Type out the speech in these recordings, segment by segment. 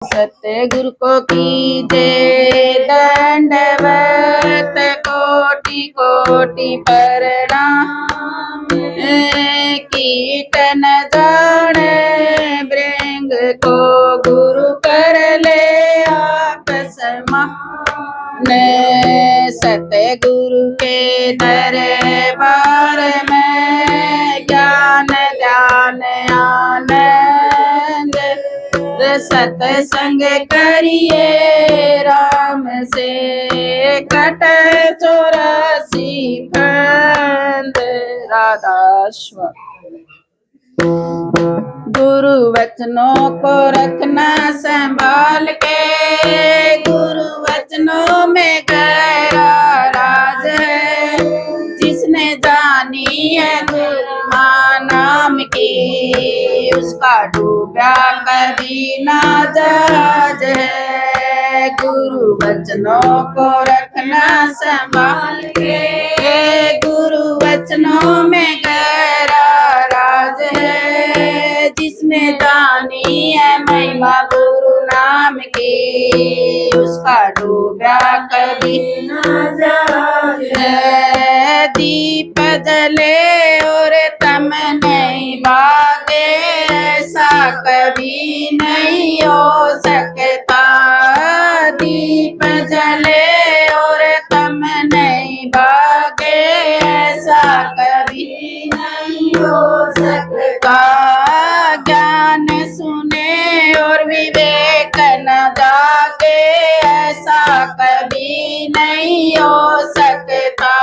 सतगुरु को कीजे दंडवत कोटि कोटि प्रणाम। कीर्तन जाने भृंग को गुरु कर ले आप समान। सतगुरु के दरबार में ज्ञान ध्यान आनंद। सत्संग करिए राम से कट 84 फंद। राधाश्व गुरु वचनों को रखना संभाल के, गुरु वचनों में गहरा राज है। जिसने जानी है गुरु माँ नाम की, उसका डूबा कभी ना जहाज है। गुरु वचनों को रखना संभाल के, गुरु वचनों में गहरा राज है। जिसने जानी है महिमा गुरु नाम की, उसका डूबा कभी ना जहाज है। दीप जले और तम नहीं भागे, ऐसा कभी नहीं हो सकता। दीप जले और तम नहीं भागे, ऐसा कभी नहीं हो सकता। ज्ञान सुने और विवेक न जागे, ऐसा कभी नहीं हो सकता।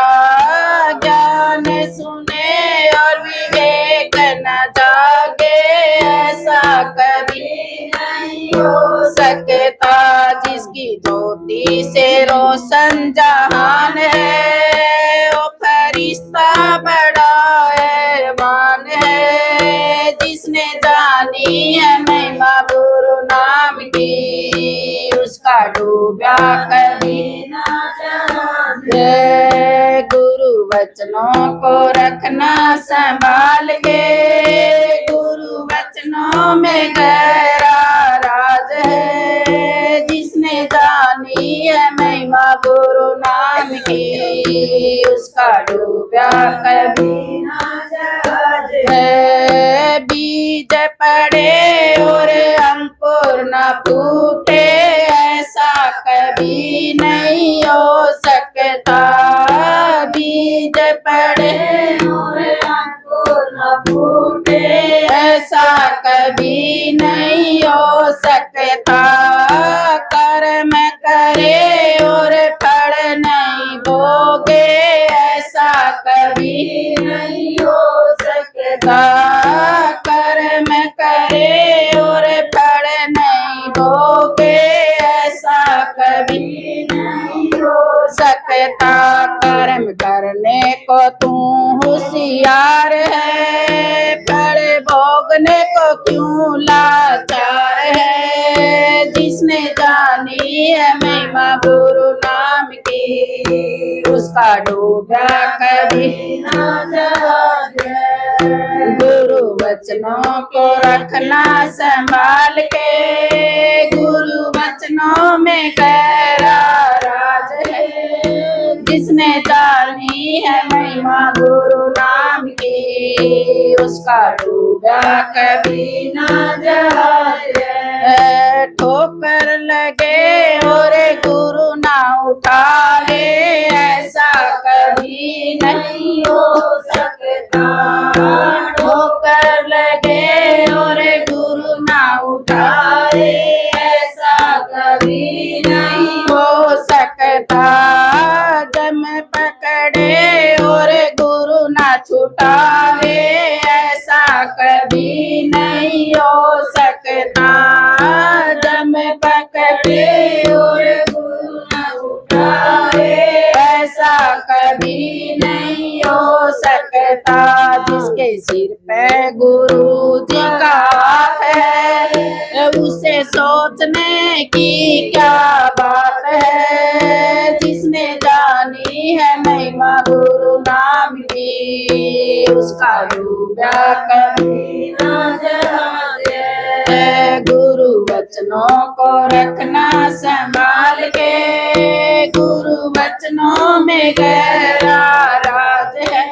ज्ञान सुने और विवेक न जागे, ऐसा कभी नहीं हो सकता। जिसकी ज्योति से रोशन जहान है, वो फरिश्ता बड़ा हैवान है। जिसने जानी है महिमा गुरु नाम की, उसका डूबा कभी ना जहाज। गुरु वचनों को रखना संभाल के, गुरु वचनों में गहरा राज है। जिसने जानी है महिमा गुरु नाम की, उसका डूबा कभी ना जहाज है। बीज पड़े और अंकुर न फूटे, ऐसा कभी नहीं हो सकता। बीज पड़े और अंकुर न फूटे, ऐसा कभी नहीं हो सकता। कर्म करे और फल नहीं भोगे, ऐसा कभी नहीं हो सकता। कर्म करे और फल नहीं भोगे, ऐसा कभी नहीं हो सकता। कर्म करने को तू होशियार है, फल भोगने को क्यों लाचार है। जिसने जानी है महिमा गुरु नाम की, उसका डूबा कभी ना जहाज है। गुरु वचनों को रखना संभाल के, गुरु वचनों में गहरा राज है। जिसने जानी है महिमा गुरु नाम की, उसका डूबा कभी ना जहाज है। ठोकर लगे और गुरु ना उठावे, ऐसा कभी नहीं हो सकता। ठोकर लगे और गुरु ना उठावे, ऐसा कभी नहीं हो सकता। जम पकड़े और गुरु ना छुटावे, ऐसा कभी नहीं हो सकता। जम पकड़े और गुरु ना उठावे, ऐसा कभी नहीं हो सकता। जिसके सिर पे गुरु जी का हाथ है, उसे सोचने की क्या बात है। जिसने जानी है महिमा गुरु नाम की, उसका डूबा कभी ना जहाज है। गुरु वचनों को रखना संभाल के, गुरु वचनों में गहरा राज है।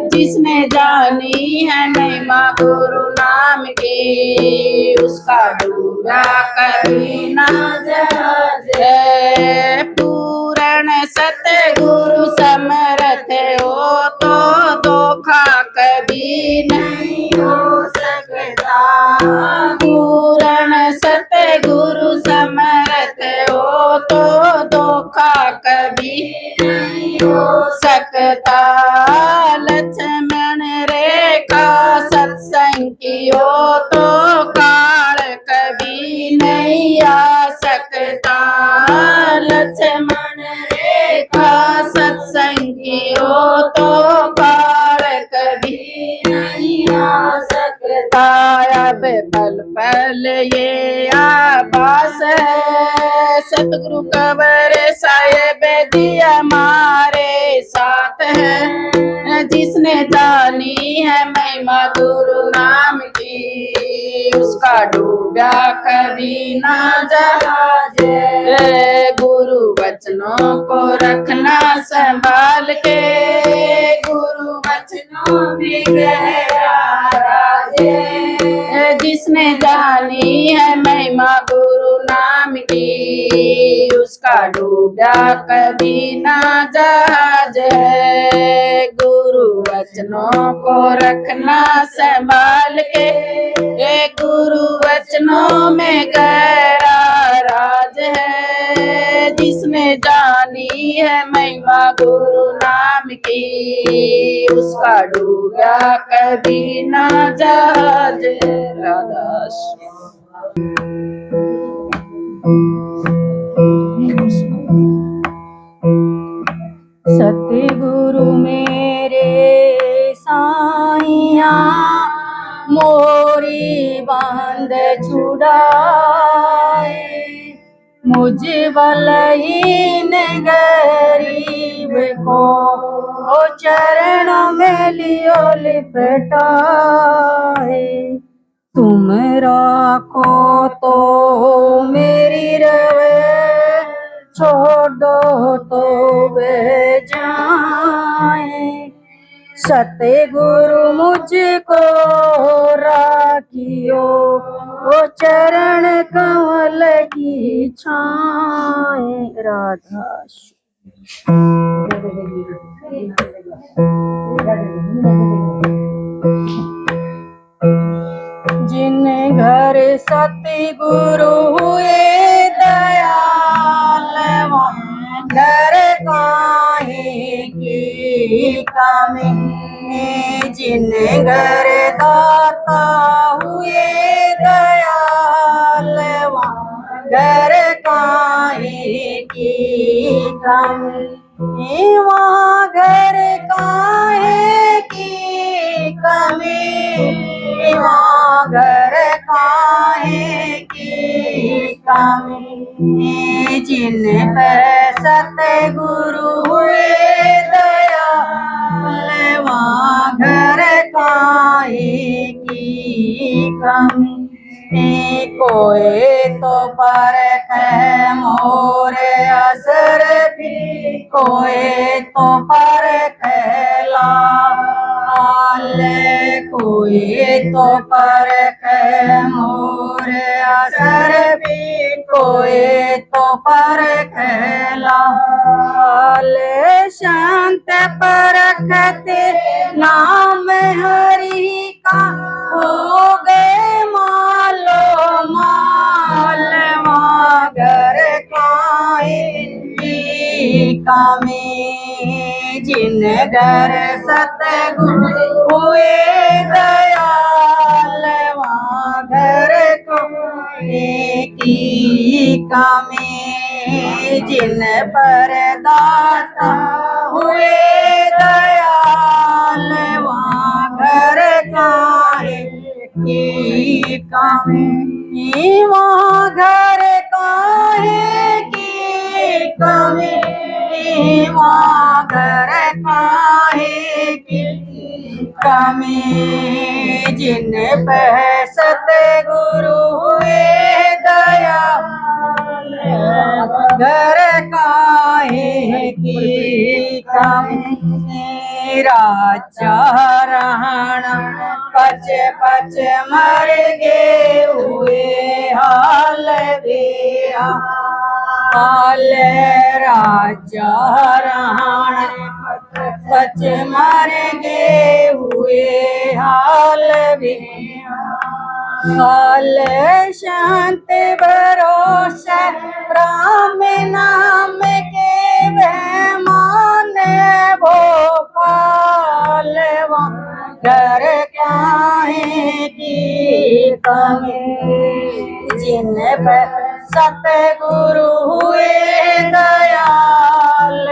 जिसने जानी है महिमा गुरु नाम की, उसका डूबा कभी ना जहाज है। पूर्ण सतगुरु समर्थ हो तो धोखा कभी नहीं हो सकता। पूर्ण सतगुरु समर्थ हो तो धोखा कभी नहीं हो सकता। लक्ष्मण रेखा सत्संग की हो तो काल कभी नहीं आ सकता। लक्ष्मण रेखा सत्संग की हो तो काल कभी नहीं आ सकता। अब पल पल ये आभास है, सतगुरु कबर साहेब जी हमारे साथ है। जिसने जानी है महिमा गुरु नाम की, उसका डूबा कभी ना जहाज है। गुरु वचनों को रखना संभाल के, गुरु वचनों में गहरा राज है। जिसने जानी है महिमा गुरु नाम की, उसका डूबा कभी ना जहाज है। गुरु वचनों को रखना संभाल के, गुरु वचनों में गहरा राज है। जिसने जानी है महिमा गुरु नाम की, उसका डूबा कभी ना जहाज है। राधास सतगुरु मेरे साइया मोरी बांध छुड़ाए। मुझ बलहीन गरीब को ओ चरणों में लियो लिपटाए। तुम राखो तो मेरी रवे, छोड़ दो तो वे जाए। सतगुरु मुझको राखियो, ओ चरण कमल की छाए। राधा जिन घर सतगुरु हुए दयाल, वहाँ घर काहे की कमी। जिन घर दाता हुए दयाल, वहाँ घर काहे की कमी। वहाँ घर काहे की कमी, वहाँ घर काहे की कमी। जिन पे सतगुरु हुए दयाल, वहाँ घर काहे की कमी। कोई तो परखे मोरे असर भी, कोई तो परखे लाल। कोई तो परखे मोरे असर भी, कोई तो परखे लाल। शांत परखते नाम हरि का, हो गए मालो माल। मागर काहे की कमी। जिन घर सतगुरु हुए दयाल, वहाँ घर काहे की कमी। जिन पर दाता हुए दयाल, वहाँ घर काहे की कमी। वहाँ घर काहे की कमी, वहाँ घर काहे की कमी। जिन पे सतगुरु हुए दयाल घर काहे की कमी राजा राणा पच पच मर गे हुए हाल बेहा हाल राजा राणा पच मर गे हुए हाल बेहा हाल शांत भरोसा राम नाम के बेमान भोपाल घर काहे की कमी जिन पर सतगुरु हुए दयाल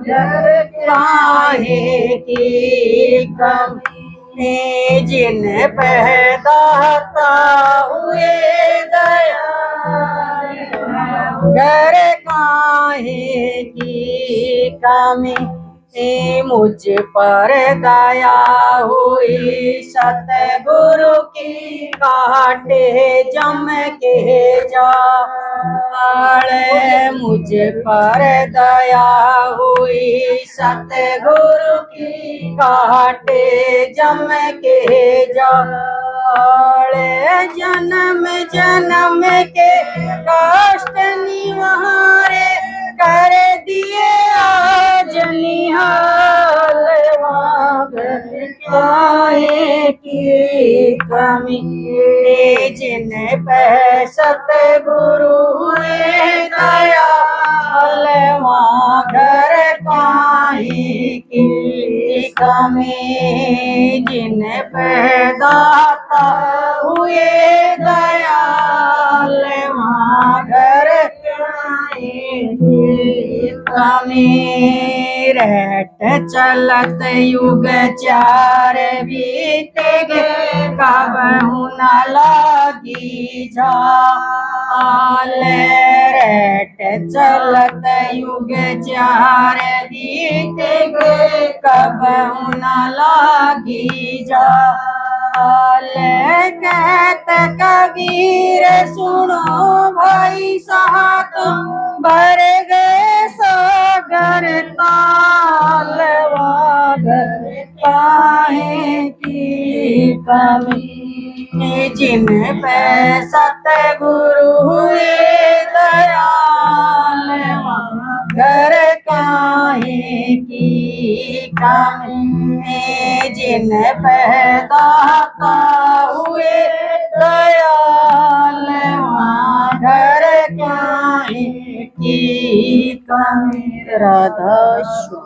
घर काहे की कमी जिन पे दाता हुए दयाल घर काहे की कमी मुझ पर दया हुई सतगुरु की काटे जम के जाल मुझ पर दया हुई सतगुरु की काटे जम के जाल जन्म जन्म के कष्ट निवारे कर दिए आज निहाल काहे की कमी जिन पे सतगुरु हुए दयाल घर काहे की कमी जिन पे दाता हुए दयाल घर कमी रहट चलत युग चार बीते गे कब न लागी झाल रहट चलत युग चार बीते गे कब न लागी झाल कहत कबीर सुनो भाई साहब भर गए सागर ताल काहे की कमी जिन पे सतगुरु हुए दयाल घर काहे की कमी जिन पे दाता हुए दयाल घर काहे की कमी राधा